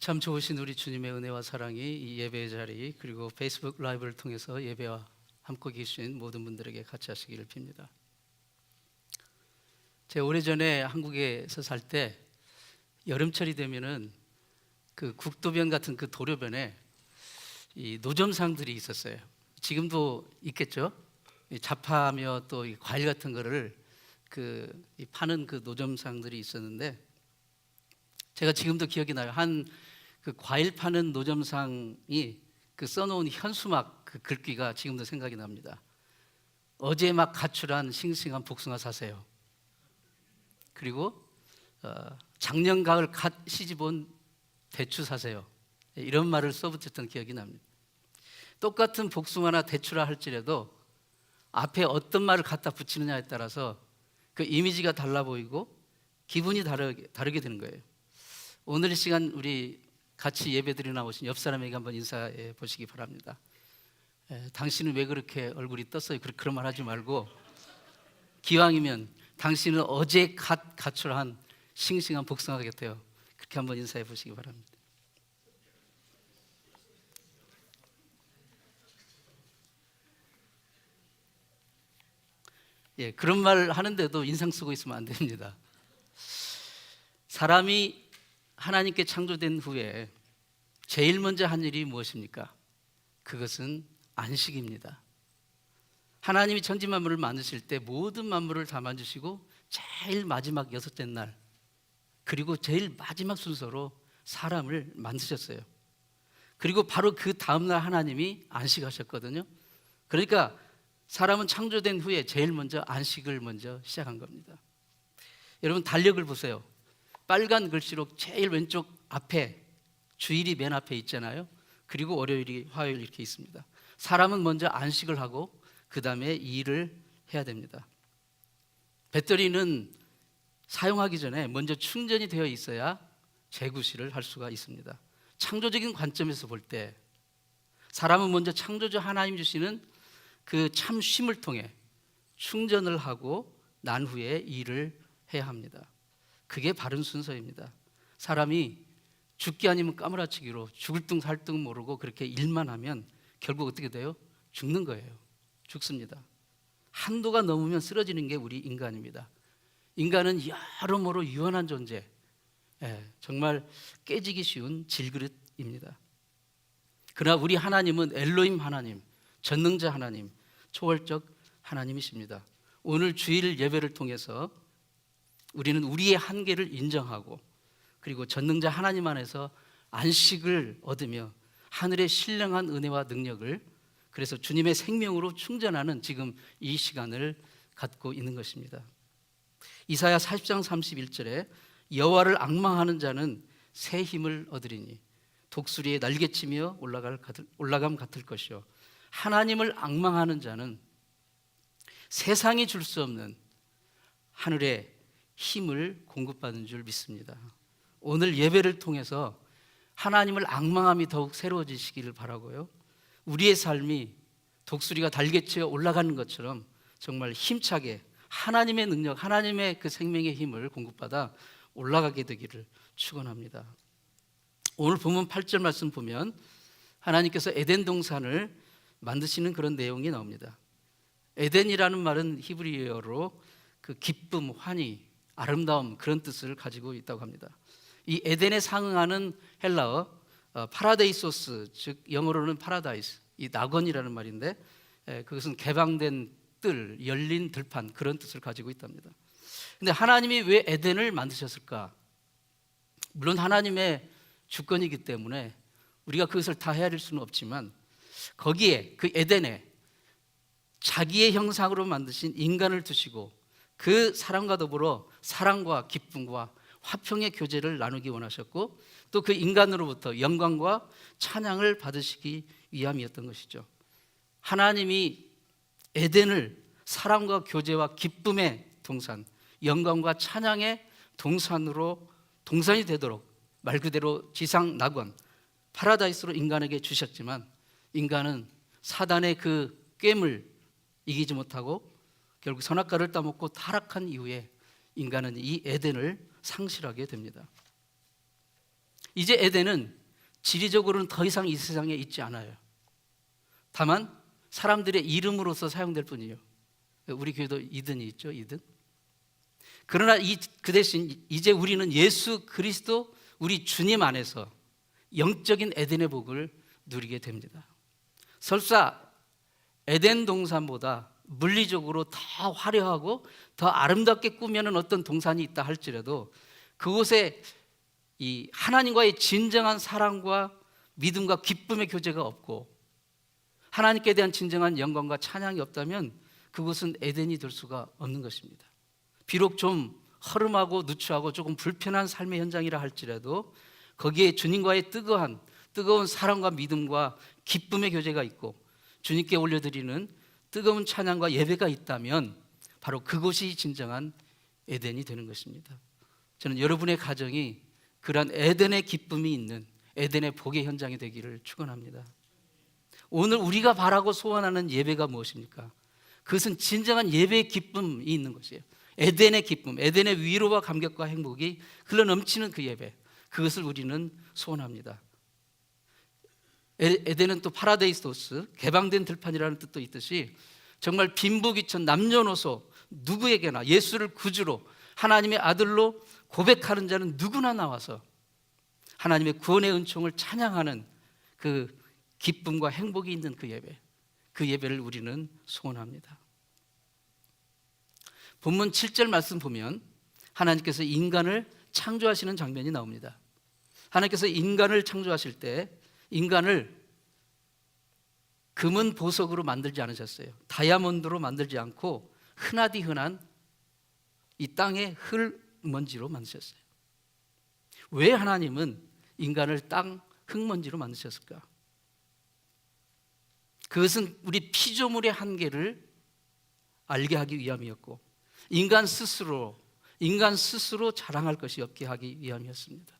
참 좋으신 우리 주님의 은혜와 사랑이 이 예배의 자리 그리고 페이스북 라이브를 통해서 예배와 함께 계신 모든 분들에게 같이 하시기를 빕니다. 제가 오래전에 한국에서 살 때 여름철이 되면은 그 국도변 같은 그 도로변에 이 노점상들이 있었어요. 지금도 있겠죠. 잡화며 또 이 과일 같은 거를 파는 그 노점상들이 있었는데, 제가 지금도 기억이 나요. 한 그 과일 파는 노점상이 그 써놓은 현수막 그 글귀가 지금도 생각이 납니다. 어제 막 가출한 싱싱한 복숭아 사세요. 그리고 작년 가을 갓 시집온 대추 사세요. 이런 말을 써붙였던 기억이 납니다. 똑같은 복숭아나 대추라 할지라도 앞에 어떤 말을 갖다 붙이느냐에 따라서 그 이미지가 달라 보이고 기분이 다르게 되는 거예요. 오늘 이 시간 우리 같이 예배드리러 나오신 옆 사람에게 한번 인사해 보시기 바랍니다. 당신은 왜 그렇게 얼굴이 떴어요? 그런 말 하지 말고, 기왕이면 당신은 어제 가출한 싱싱한 복숭아 같아요. 그렇게 한번 인사해 보시기 바랍니다. 그런 말 하는데도 인상 쓰고 있으면 안 됩니다. 사람이 하나님께 창조된 후에 제일 먼저 한 일이 무엇입니까? 그것은 안식입니다. 하나님이 천지 만물을 만드실 때 모든 만물을 다 만드시고 제일 마지막 여섯째 날, 그리고 제일 마지막 순서로 사람을 만드셨어요. 그리고 바로 그 다음날 하나님이 안식하셨거든요. 그러니까 사람은 창조된 후에 제일 먼저 안식을 먼저 시작한 겁니다. 여러분, 달력을 보세요. 빨간 글씨로 제일 왼쪽 앞에 주일이 맨 앞에 있잖아요. 그리고 월요일이 화요일 이렇게 있습니다. 사람은 먼저 안식을 하고 그 다음에 일을 해야 됩니다. 배터리는 사용하기 전에 먼저 충전이 되어 있어야 재구시를 할 수가 있습니다. 창조적인 관점에서 볼 때 사람은 먼저 창조주 하나님 주시는 그 참 쉼을 통해 충전을 하고 난 후에 일을 해야 합니다. 그게 바른 순서입니다. 사람이 죽기 아니면 까무라치기로 죽을 둥 살 둥 모르고 그렇게 일만 하면 결국 어떻게 돼요? 죽는 거예요. 죽습니다. 한도가 넘으면 쓰러지는 게 우리 인간입니다. 인간은 여러모로 유한한 존재, 정말 깨지기 쉬운 질그릇입니다. 그러나 우리 하나님은 엘로힘 하나님, 전능자 하나님, 초월적 하나님이십니다. 오늘 주일 예배를 통해서 우리는 우리의 한계를 인정하고 그리고 전능자 하나님 안에서 안식을 얻으며 하늘의 신령한 은혜와 능력을, 그래서 주님의 생명으로 충전하는 지금 이 시간을 갖고 있는 것입니다. 이사야 40장 31절에 여호와를 앙망하는 자는 새 힘을 얻으리니 독수리의 날개치며 올라감 같을 것이요, 하나님을 앙망하는 자는 세상이 줄 수 없는 하늘의 힘을 공급받는 줄 믿습니다. 오늘 예배를 통해서 하나님을 앙망함이 더욱 새로워지시기를 바라고요, 우리의 삶이 독수리가 달개치어 올라가는 것처럼 정말 힘차게 하나님의 능력, 하나님의 그 생명의 힘을 공급받아 올라가게 되기를 축원합니다. 오늘 본문 8절 말씀 보면 하나님께서 에덴 동산을 만드시는 그런 내용이 나옵니다. 에덴이라는 말은 히브리어로 그 기쁨, 환희, 아름다움, 그런 뜻을 가지고 있다고 합니다. 이 에덴에 상응하는 헬라어 파라데이소스, 즉 영어로는 파라다이스, 이 낙원이라는 말인데, 그것은 개방된 뜰, 열린 들판, 그런 뜻을 가지고 있답니다. 근데 하나님이 왜 에덴을 만드셨을까? 물론 하나님의 주권이기 때문에 우리가 그것을 다 헤아릴 수는 없지만, 거기에 그 에덴에 자기의 형상으로 만드신 인간을 두시고 그 사람과 더불어 사랑과 기쁨과 화평의 교제를 나누기 원하셨고, 또 그 인간으로부터 영광과 찬양을 받으시기 위함이었던 것이죠. 하나님이 에덴을 사랑과 교제와 기쁨의 동산, 영광과 찬양의 동산이 되도록 말 그대로 지상 낙원, 파라다이스로 인간에게 주셨지만, 인간은 사단의 그 꾀을 이기지 못하고 결국 선악과를 따먹고 타락한 이후에 인간은 이 에덴을 상실하게 됩니다. 이제 에덴은 지리적으로는 더 이상 이 세상에 있지 않아요. 다만 사람들의 이름으로서 사용될 뿐이에요. 우리 교회도 이든이 있죠, 이든. 그러나 그 대신 이제 우리는 예수 그리스도 우리 주님 안에서 영적인 에덴의 복을 누리게 됩니다. 설사 에덴 동산보다 물리적으로 더 화려하고 더 아름답게 꾸며는 어떤 동산이 있다 할지라도 그곳에 이 하나님과의 진정한 사랑과 믿음과 기쁨의 교제가 없고 하나님께 대한 진정한 영광과 찬양이 없다면 그곳은 에덴이 될 수가 없는 것입니다. 비록 좀 허름하고 누추하고 조금 불편한 삶의 현장이라 할지라도 거기에 주님과의 뜨거운 사랑과 믿음과 기쁨의 교제가 있고 주님께 올려드리는 뜨거운 찬양과 예배가 있다면 바로 그곳이 진정한 에덴이 되는 것입니다. 저는 여러분의 가정이 그러한 에덴의 기쁨이 있는 에덴의 복의 현장이 되기를 축원합니다. 오늘 우리가 바라고 소원하는 예배가 무엇입니까? 그것은 진정한 예배의 기쁨이 있는 것이에요. 에덴의 기쁨, 에덴의 위로와 감격과 행복이 흘러넘치는 그 예배, 그것을 우리는 소원합니다. 에덴은 또 파라데이소스, 개방된 들판이라는 뜻도 있듯이 정말 빈부귀천 남녀노소 누구에게나 예수를 구주로 하나님의 아들로 고백하는 자는 누구나 나와서 하나님의 구원의 은총을 찬양하는 그 기쁨과 행복이 있는 그 예배, 그 예배를 우리는 소원합니다. 본문 7절 말씀 보면 하나님께서 인간을 창조하시는 장면이 나옵니다. 하나님께서 인간을 창조하실 때 인간을 금은 보석으로 만들지 않으셨어요. 다이아몬드로 만들지 않고 흔하디 흔한 이 땅의 흙먼지로 만드셨어요. 왜 하나님은 인간을 땅 흙먼지로 만드셨을까? 그것은 우리 피조물의 한계를 알게 하기 위함이었고 인간 스스로 자랑할 것이 없게 하기 위함이었습니다.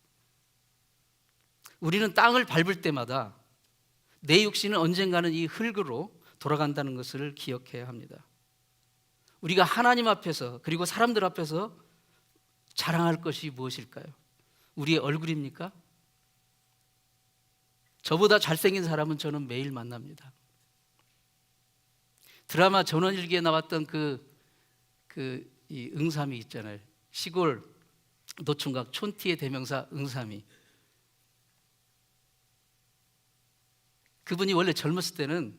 우리는 땅을 밟을 때마다 내 육신은 언젠가는 이 흙으로 돌아간다는 것을 기억해야 합니다. 우리가 하나님 앞에서 그리고 사람들 앞에서 자랑할 것이 무엇일까요? 우리의 얼굴입니까? 저보다 잘생긴 사람은 저는 매일 만납니다. 드라마 전원일기에 나왔던 이 응삼이 있잖아요. 시골 노총각 촌티의 대명사 응삼이. 그분이 원래 젊었을 때는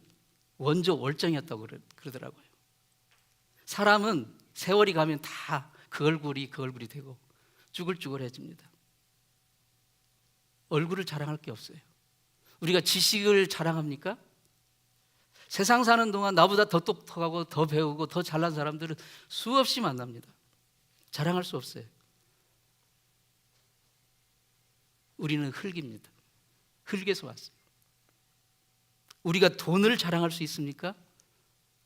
원조 월정이었다고 그러더라고요. 사람은 세월이 가면 다 그 얼굴이 되고 쭈글쭈글해집니다. 얼굴을 자랑할 게 없어요. 우리가 지식을 자랑합니까? 세상 사는 동안 나보다 더 똑똑하고 더 배우고 더 잘난 사람들은 수없이 만납니다. 자랑할 수 없어요. 우리는 흙입니다. 흙에서 왔어요. 우리가 돈을 자랑할 수 있습니까?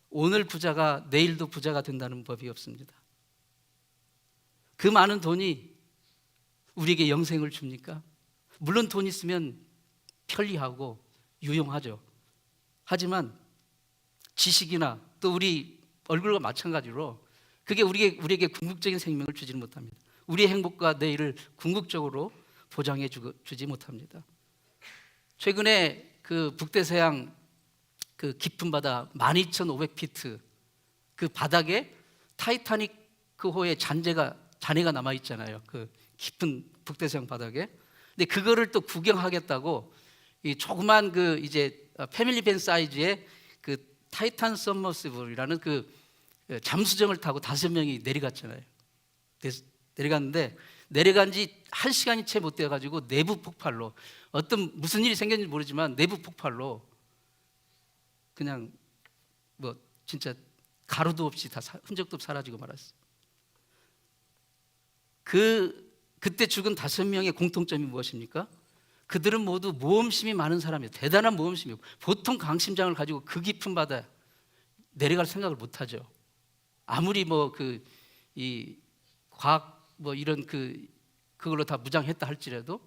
오늘 부자가 내일도 부자가 된다는 법이 없습니다. 그 많은 돈이 우리에게 영생을 줍니까? 물론 돈 있으면 편리하고 유용하죠. 하지만 지식이나 또 우리 얼굴과 마찬가지로 그게 우리에게 궁극적인 생명을 주지는 못합니다. 우리의 행복과 내일을 궁극적으로 보장해 주지 못합니다. 최근에 그 북대서양 그 깊은 바다 12,500피트 그 바닥에 타이타닉호의 잔해가 남아 있잖아요. 그 깊은 북대서양 바닥에. 근데 그거를 또 구경하겠다고 이 조그만 그 이제 패밀리 밴 사이즈의 그 타이탄 서머시블이라는 그 잠수정을 타고 5명이 내려갔잖아요. 내려갔는데 내려간 지 1시간이 채 못 돼 가지고 내부 폭발로 무슨 일이 생겼는지 모르지만 내부 폭발로 그냥 뭐 진짜 가루도 없이 다 흔적도 없이 사라지고 말았어요. 그때 죽은 5명의 공통점이 무엇입니까? 그들은 모두 모험심이 많은 사람이에요. 대단한 모험심이고 보통 강심장을 가지고 그 깊은 바다에 내려갈 생각을 못 하죠. 아무리 이 과학 이런 그걸로 다 무장했다 할지라도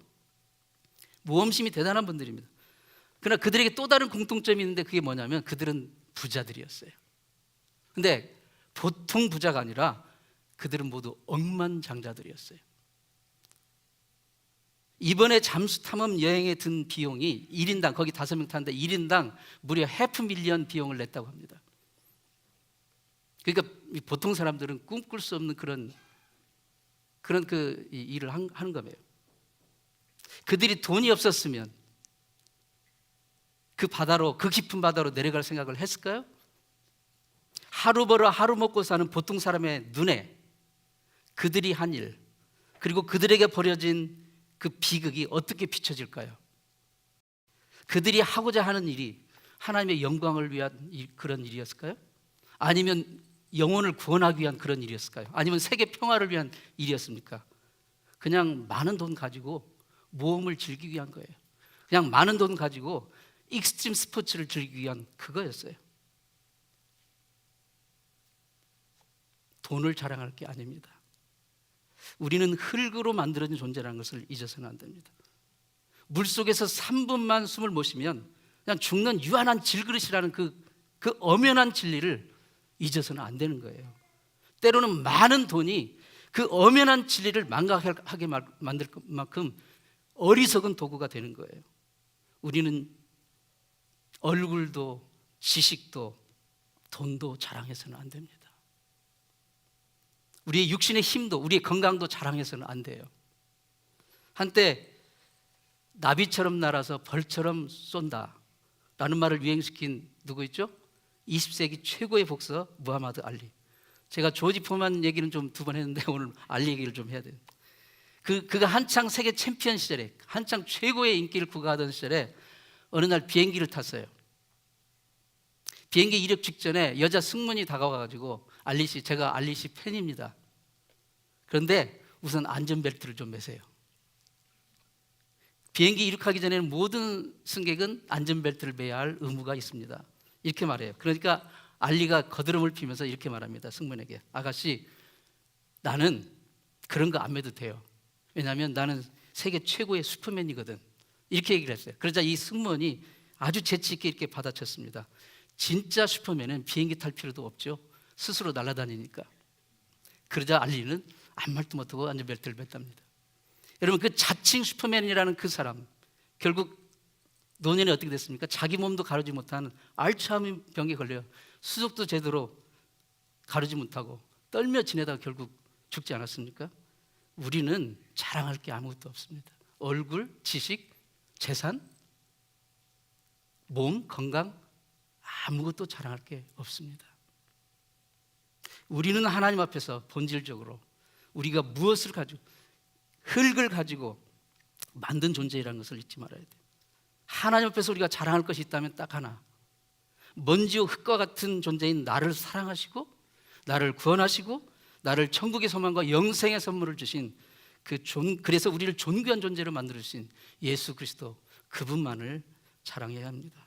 모험심이 대단한 분들입니다. 그러나 그들에게 또 다른 공통점이 있는데 그게 뭐냐면 그들은 부자들이었어요. 근데 보통 부자가 아니라 그들은 모두 억만장자들이었어요. 이번에 잠수 탐험 여행에 든 비용이 1인당, 거기 5명 타는데 1인당 무려 500,000 비용을 냈다고 합니다. 그러니까 보통 사람들은 꿈꿀 수 없는 그런 그 일을 하는 거예요. 그들이 돈이 없었으면 그 바다로, 그 깊은 바다로 내려갈 생각을 했을까요? 하루 벌어 하루 먹고 사는 보통 사람의 눈에 그들이 한 일, 그리고 그들에게 벌어진 그 비극이 어떻게 비춰질까요? 그들이 하고자 하는 일이 하나님의 영광을 위한 그런 일이었을까요? 아니면 영혼을 구원하기 위한 그런 일이었을까요? 아니면 세계 평화를 위한 일이었습니까? 그냥 많은 돈 가지고 모험을 즐기기 위한 거예요. 그냥 많은 돈 가지고 익스트림 스포츠를 즐기기 위한 그거였어요. 돈을 자랑할 게 아닙니다. 우리는 흙으로 만들어진 존재라는 것을 잊어서는 안 됩니다. 물속에서 3분만 숨을 못 쉬면 그냥 죽는 유한한 질그릇이라는 그 엄연한 진리를 잊어서는 안 되는 거예요. 때로는 많은 돈이 그 엄연한 진리를 망각하게 만들 만큼 어리석은 도구가 되는 거예요. 우리는 얼굴도 지식도 돈도 자랑해서는 안 됩니다. 우리의 육신의 힘도, 우리의 건강도 자랑해서는 안 돼요. 한때 나비처럼 날아서 벌처럼 쏜다 라는 말을 유행시킨 누구 있죠? 20세기 최고의 복서 무하마드 알리. 제가 조지 포만 얘기는 좀 2번 했는데 오늘 알리 얘기를 좀 해야 돼요. 그가 한창 세계 챔피언 시절에, 한창 최고의 인기를 구가하던 시절에 어느 날 비행기를 탔어요. 비행기 이륙 직전에 여자 승무원이 다가와가지고 알리 씨, 제가 알리 씨 팬입니다. 그런데 우선 안전벨트를 좀 매세요. 비행기 이륙하기 전에는 모든 승객은 안전벨트를 매야 할 의무가 있습니다. 이렇게 말해요. 그러니까 알리가 거드름을 피면서 이렇게 말합니다. 승무원에게, 아가씨, 나는 그런 거 안 매도 돼요. 왜냐하면 나는 세계 최고의 슈퍼맨이거든. 이렇게 얘기를 했어요. 그러자 이 승무원이 아주 재치 있게 이렇게 받아쳤습니다. 진짜 슈퍼맨은 비행기 탈 필요도 없죠. 스스로 날아다니니까. 그러자 알리는 아무 말도 못하고 안전벨트를 맸답니다. 여러분, 그 자칭 슈퍼맨이라는 그 사람, 결국 노년에 어떻게 됐습니까? 자기 몸도 가르지 못하는 알츠하이머 병에 걸려요. 수족도 제대로 가르지 못하고 떨며 지내다가 결국 죽지 않았습니까? 우리는 자랑할 게 아무것도 없습니다. 얼굴, 지식, 재산, 몸, 건강, 아무것도 자랑할 게 없습니다. 우리는 하나님 앞에서 본질적으로 우리가 무엇을 가지고, 흙을 가지고 만든 존재라는 것을 잊지 말아야 돼요. 하나님 앞에서 우리가 자랑할 것이 있다면 딱 하나, 먼지와 흙과 같은 존재인 나를 사랑하시고 나를 구원하시고 나를 천국의 소망과 영생의 선물을 주신 그래서 우리를 존귀한 존재로 만들어주신 예수 그리스도, 그분만을 자랑해야 합니다.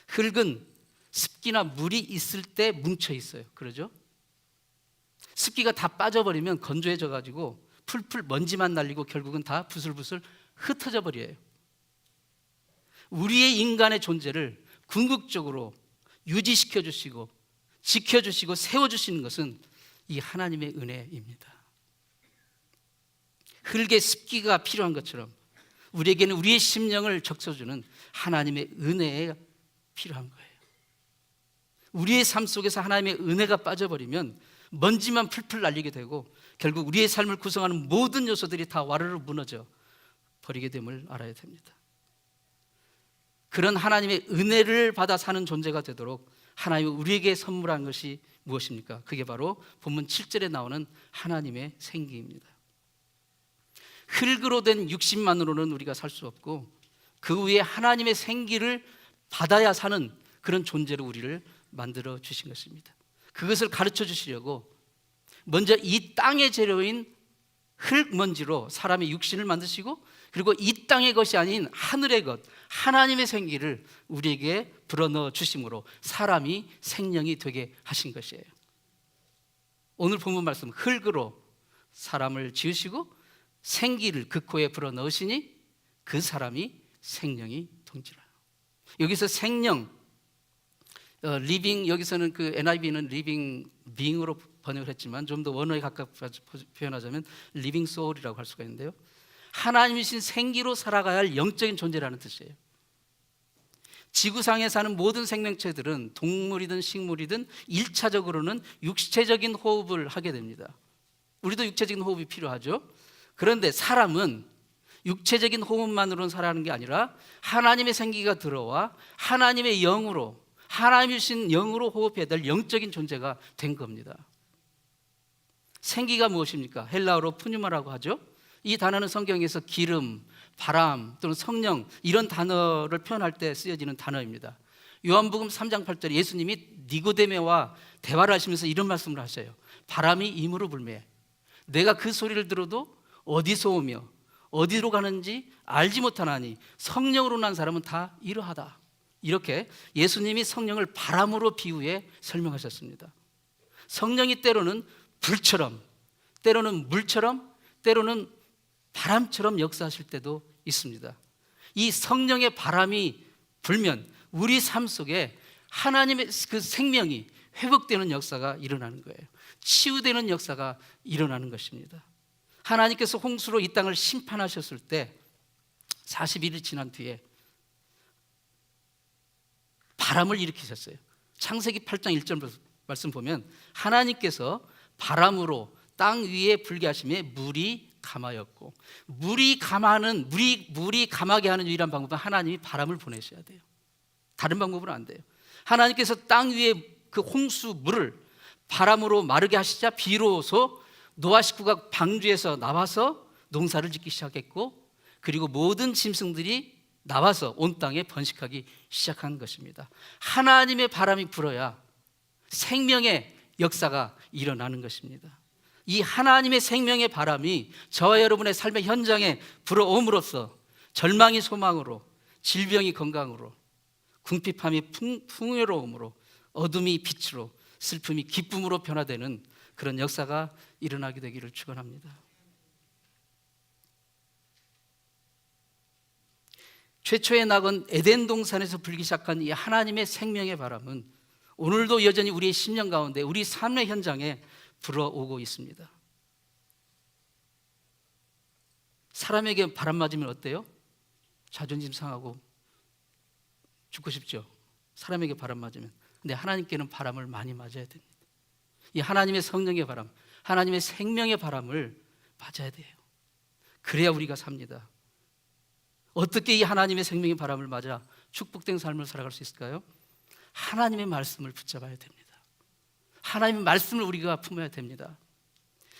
흙은 습기나 물이 있을 때 뭉쳐 있어요. 그러죠? 습기가 다 빠져버리면 건조해져 가지고 풀풀 먼지만 날리고 결국은 다 부슬부슬 흩어져 버려요. 우리의 인간의 존재를 궁극적으로 유지시켜 주시고 지켜주시고 세워주시는 것은 이 하나님의 은혜입니다. 흙의 습기가 필요한 것처럼 우리에게는 우리의 심령을 적셔주는 하나님의 은혜가 필요한 거예요. 우리의 삶 속에서 하나님의 은혜가 빠져버리면 먼지만 풀풀 날리게 되고 결국 우리의 삶을 구성하는 모든 요소들이 다 와르르 무너져 버리게 됨을 알아야 됩니다. 그런 하나님의 은혜를 받아 사는 존재가 되도록 하나님이 우리에게 선물한 것이 무엇입니까? 그게 바로 본문 7절에 나오는 하나님의 생기입니다. 흙으로 된 육신만으로는 우리가 살 수 없고 그 위에 하나님의 생기를 받아야 사는 그런 존재로 우리를 만들어 주신 것입니다. 그것을 가르쳐 주시려고 먼저 이 땅의 재료인 흙먼지로 사람의 육신을 만드시고 그리고 이 땅의 것이 아닌 하늘의 것, 하나님의 생기를 우리에게 불어넣어 주심으로 사람이 생명이 되게 하신 것이에요. 오늘 본문 말씀, 흙으로 사람을 지으시고 생기를 그 코에 불어넣으시니 그 사람이 생명이 동지라. 여기서 생명, 리빙, 여기서는 그 NIV는 리빙 빙으로 번역을 했지만 좀 더 원어에 가깝게 표현하자면 리빙 소울이라고 할 수가 있는데요. 하나님이신 생기로 살아가야 할 영적인 존재라는 뜻이에요. 지구상에 사는 모든 생명체들은 동물이든 식물이든 1차적으로는 육체적인 호흡을 하게 됩니다. 우리도 육체적인 호흡이 필요하죠. 그런데 사람은 육체적인 호흡만으로는 살아가는 게 아니라 하나님의 생기가 들어와 하나님의 영으로, 하나님이신 영으로 호흡해야 될 영적인 존재가 된 겁니다. 생기가 무엇입니까? 헬라어로 푸뉴마라고 하죠. 이 단어는 성경에서 기름, 바람 또는 성령 이런 단어를 표현할 때 쓰여지는 단어입니다. 요한복음 3장 8절에 예수님이 니고데메와 대화를 하시면서 이런 말씀을 하셔요. 바람이 임으로 불매 내가 그 소리를 들어도 어디서 오며 어디로 가는지 알지 못하나니 성령으로 난 사람은 다 이러하다. 이렇게 예수님이 성령을 바람으로 비유해 설명하셨습니다. 성령이 때로는 불처럼, 때로는 물처럼, 때로는 바람처럼 역사하실 때도 있습니다. 이 성령의 바람이 불면 우리 삶 속에 하나님의 그 생명이 회복되는 역사가 일어나는 거예요. 치유되는 역사가 일어나는 것입니다. 하나님께서 홍수로 이 땅을 심판하셨을 때 40일이 지난 뒤에 바람을 일으키셨어요. 창세기 8장 1절 말씀 보면 하나님께서 바람으로 땅 위에 불게 하심에 물이 감하였고, 물이 감하게 하는 유일한 방법은 하나님이 바람을 보내셔야 돼요. 다른 방법은 안 돼요. 하나님께서 땅 위에 그 홍수 물을 바람으로 마르게 하시자 비로소 노아 식구가 방주에서 나와서 농사를 짓기 시작했고, 그리고 모든 짐승들이 나와서 온 땅에 번식하기 시작한 것입니다. 하나님의 바람이 불어야 생명의 역사가 일어나는 것입니다. 이 하나님의 생명의 바람이 저와 여러분의 삶의 현장에 불어옴으로써 절망이 소망으로, 질병이 건강으로, 궁핍함이 풍요로움으로, 어둠이 빛으로, 슬픔이 기쁨으로 변화되는 그런 역사가 일어나게 되기를 축원합니다. 최초의 낙원 에덴 동산에서 불기 시작한 이 하나님의 생명의 바람은 오늘도 여전히 우리의 심령 가운데, 우리 삶의 현장에 불어오고 있습니다. 사람에게 바람 맞으면 어때요? 자존심 상하고 죽고 싶죠. 사람에게 바람 맞으면. 근데 하나님께는 바람을 많이 맞아야 됩니다. 이 하나님의 성령의 바람, 하나님의 생명의 바람을 맞아야 돼요. 그래야 우리가 삽니다. 어떻게 이 하나님의 생명의 바람을 맞아 축복된 삶을 살아갈 수 있을까요? 하나님의 말씀을 붙잡아야 됩니다. 하나님의 말씀을 우리가 품어야 됩니다.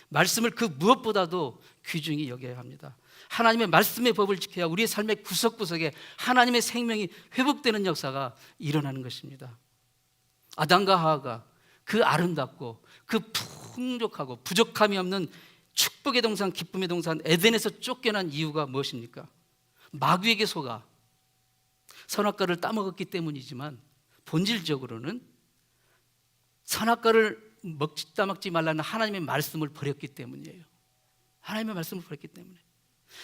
말씀을 그 무엇보다도 귀중히 여겨야 합니다. 하나님의 말씀의 법을 지켜야 우리의 삶의 구석구석에 하나님의 생명이 회복되는 역사가 일어나는 것입니다. 아담과 하와가 그 아름답고 그 풍족하고 부족함이 없는 축복의 동산, 기쁨의 동산 에덴에서 쫓겨난 이유가 무엇입니까? 마귀에게 속아 선악과를 따먹었기 때문이지만 본질적으로는 선악과를 따먹지 말라는 하나님의 말씀을 버렸기 때문이에요. 하나님의 말씀을 버렸기 때문에.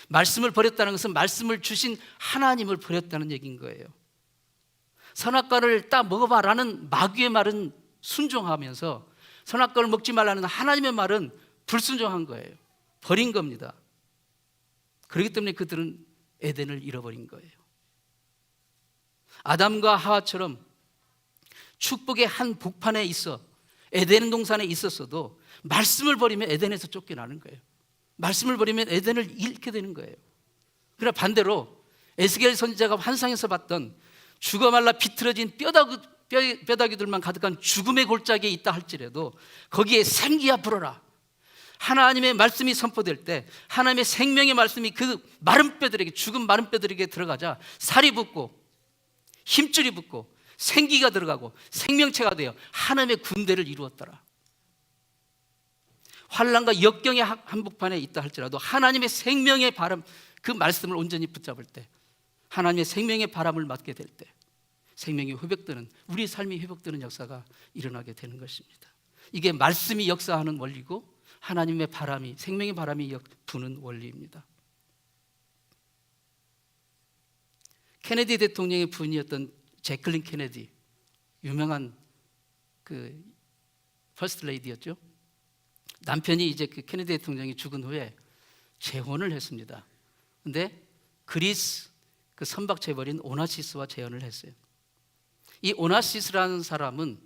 말씀을 버렸다는 것은 말씀을 주신 하나님을 버렸다는 얘기인 거예요. 선악과를 따 먹어봐라는 마귀의 말은 순종하면서 선악과를 먹지 말라는 하나님의 말은 불순종한 거예요. 버린 겁니다. 그렇기 때문에 그들은 에덴을 잃어버린 거예요. 아담과 하와처럼 축복의 한 복판에 있어 에덴 동산에 있었어도 말씀을 버리면 에덴에서 쫓겨나는 거예요. 말씀을 버리면 에덴을 잃게 되는 거예요. 그러나 반대로 에스겔 선지자가 환상에서 봤던 죽어 말라 비틀어진 뼈다귀들만 가득한 죽음의 골짜기에 있다 할지라도 거기에 생기야 불어라. 하나님의 말씀이 선포될 때 하나님의 생명의 말씀이 그 마른 뼈들에게, 죽은 마른 뼈들에게 들어가자 살이 붙고 힘줄이 붙고 생기가 들어가고 생명체가 되어 하나님의 군대를 이루었더라. 환난과 역경의 한복판에 있다 할지라도 하나님의 생명의 바람, 그 말씀을 온전히 붙잡을 때, 하나님의 생명의 바람을 맞게 될 때 생명이 회복되는, 우리 삶이 회복되는 역사가 일어나게 되는 것입니다. 이게 말씀이 역사하는 원리고 하나님의 바람이, 생명의 바람이 부는 원리입니다. 케네디 대통령의 부인이었던 제클린 케네디, 유명한 그 퍼스트 레이디였죠. 남편이 이제 그 케네디 대통령이 죽은 후에 재혼을 했습니다. 근데 그리스 그 선박재벌인 오나시스와 재혼을 했어요. 이 오나시스라는 사람은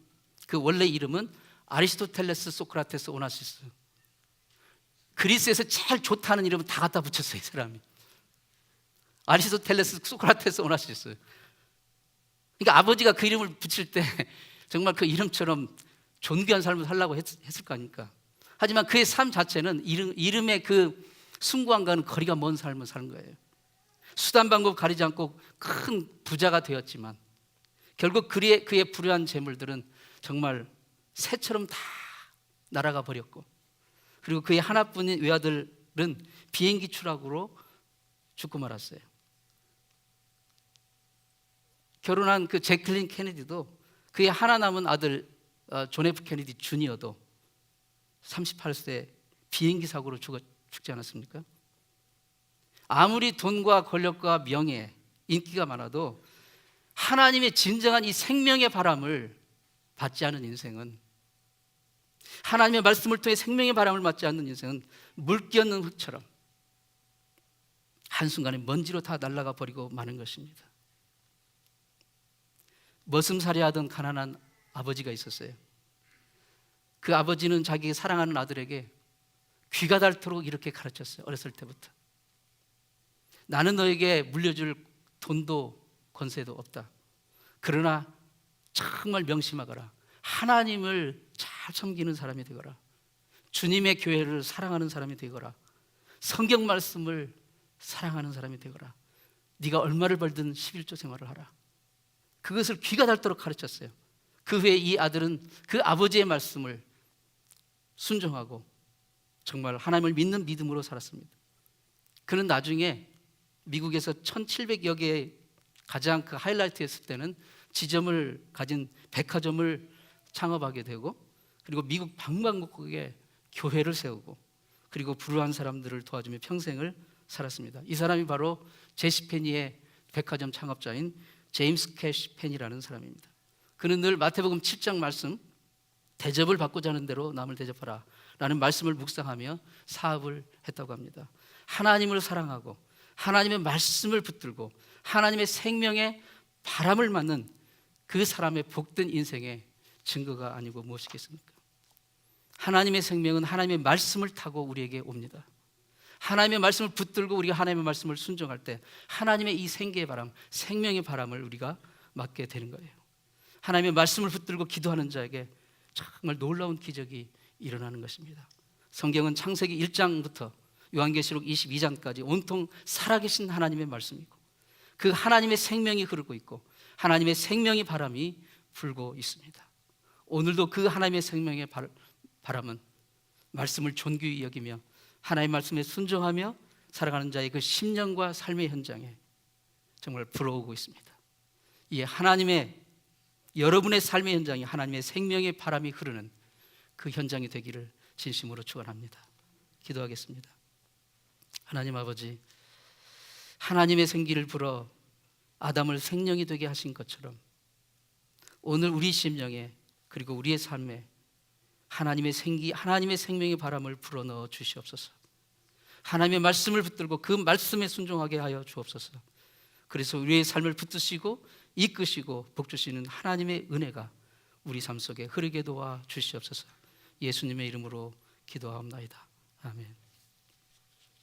그 원래 이름은 아리스토텔레스 소크라테스 오나시스. 그리스에서 제일 좋다는 이름은 다 갖다 붙였어요, 이 사람이. 아리스토텔레스 소크라테스 오나시스. 그러니까 아버지가 그 이름을 붙일 때 정말 그 이름처럼 존귀한 삶을 살라고 했을 거 아닙니까? 하지만 그의 삶 자체는 이름의 그 숭고함과는 거리가 먼 삶을 사는 거예요. 수단 방법 가리지 않고 큰 부자가 되었지만 결국 그의 불우한 재물들은 정말 새처럼 다 날아가 버렸고, 그리고 그의 하나뿐인 외아들은 비행기 추락으로 죽고 말았어요. 결혼한 그 제클린 케네디도 그의 하나 남은 아들 존 F 케네디 주니어도 38세 비행기 사고로 죽지 않았습니까? 아무리 돈과 권력과 명예, 인기가 많아도 하나님의 진정한 이 생명의 바람을 받지 않은 인생은, 하나님의 말씀을 통해 생명의 바람을 맞지 않는 인생은 물 끼얹는 흙처럼 한순간에 먼지로 다 날아가 버리고 마는 것입니다. 머슴살이 하던 가난한 아버지가 있었어요. 그 아버지는 자기 사랑하는 아들에게 귀가 닳도록 이렇게 가르쳤어요. 어렸을 때부터. 나는 너에게 물려줄 돈도 권세도 없다. 그러나 정말 명심하거라. 하나님을 잘 섬기는 사람이 되거라. 주님의 교회를 사랑하는 사람이 되거라. 성경 말씀을 사랑하는 사람이 되거라. 네가 얼마를 벌든 11조 생활을 하라. 그것을 귀가 닳도록 가르쳤어요. 그 후에 이 아들은 그 아버지의 말씀을 순종하고 정말 하나님을 믿는 믿음으로 살았습니다. 그는 나중에 미국에서 1700여 개의 가장 그 하이라이트였을 때는 지점을 가진 백화점을 창업하게 되고, 그리고 미국 방방곡곡에 교회를 세우고, 그리고 불우한 사람들을 도와주며 평생을 살았습니다. 이 사람이 바로 제시 페니의 백화점 창업자인 제임스 캐시 페니라는 사람입니다. 그는 늘 마태복음 7장 말씀, 대접을 받고자 하는 대로 남을 대접하라 라는 말씀을 묵상하며 사업을 했다고 합니다. 하나님을 사랑하고 하나님의 말씀을 붙들고 하나님의 생명의 바람을 맞는 그 사람의 복된 인생의 증거가 아니고 무엇이겠습니까? 하나님의 생명은 하나님의 말씀을 타고 우리에게 옵니다. 하나님의 말씀을 붙들고 우리가 하나님의 말씀을 순종할 때 하나님의 이 생계의 바람, 생명의 바람을 우리가 맞게 되는 거예요. 하나님의 말씀을 붙들고 기도하는 자에게 정말 놀라운 기적이 일어나는 것입니다. 성경은 창세기 1장부터 요한계시록 22장까지 온통 살아계신 하나님의 말씀이고, 그 하나님의 생명이 흐르고 있고 하나님의 생명의 바람이 불고 있습니다. 오늘도 그 하나님의 생명의 바람은 말씀을 존귀히 여기며 하나님의 말씀에 순종하며 살아가는 자의 그 심령과 삶의 현장에 정말 불어오고 있습니다. 이 하나님의, 여러분의 삶의 현장이 하나님의 생명의 바람이 흐르는 그 현장이 되기를 진심으로 축원합니다. 기도하겠습니다. 하나님 아버지, 하나님의 생기를 불어 아담을 생명이 되게 하신 것처럼 오늘 우리 심령에, 그리고 우리의 삶에 하나님의 생기, 하나님의 생명의 바람을 불어넣어 주시옵소서. 하나님의 말씀을 붙들고 그 말씀에 순종하게 하여 주옵소서. 그래서 우리의 삶을 붙드시고 이끄시고 복주시는 하나님의 은혜가 우리 삶 속에 흐르게 도와 주시옵소서. 예수님의 이름으로 기도하옵나이다. 아멘.